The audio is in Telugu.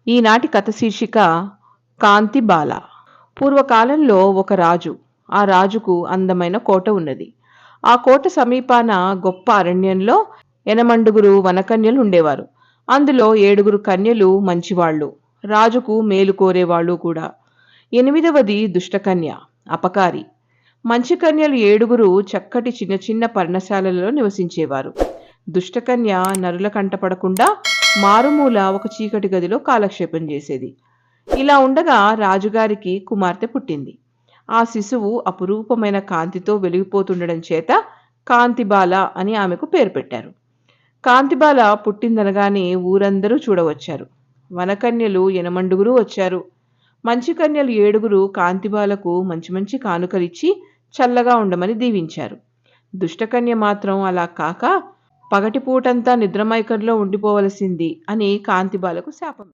ఈనాటి కథ శీర్షిక కాంతిబాల. పూర్వకాలంలో ఒక రాజు. ఆ రాజుకు అందమైన కోట ఉన్నది. ఆ కోట సమీపాన గొప్ప అరణ్యంలో ఎనమండుగురు వనకన్యలు ఉండేవారు. అందులో 7 కన్యలు మంచివాళ్ళు, రాజుకు మేలు కోరేవాళ్ళు కూడా. 8వది దుష్టకన్య, అపకారి. మంచి కన్యలు 7 చక్కటి చిన్న చిన్న పర్ణశాలలలో నివసించేవారు. దుష్టకన్య నరుల కంటపడకుండా మారుమూల ఒక చీకటి గదిలో కాలక్షేపం చేసేది. ఇలా ఉండగా రాజుగారికి కుమార్తె పుట్టింది. ఆ శిశువు అపురూపమైన కాంతితో వెలిగిపోతుండడం చేత కాంతిబాల అని ఆమెకు పేరు పెట్టారు. కాంతిబాల పుట్టిందనగానే ఊరందరూ చూడవచ్చారు. వనకన్యలు 8 వచ్చారు. మంచి కన్యలు 7 కాంతిబాలకు మంచి మంచి కానుకలిచ్చి చల్లగా ఉండమని దీవించారు. దుష్టకన్య మాత్రం అలా కాక పగటిపూటంతా నిద్రమైకంలో ఉండిపోవలసింది అని కాంతిబాలకు శాపం.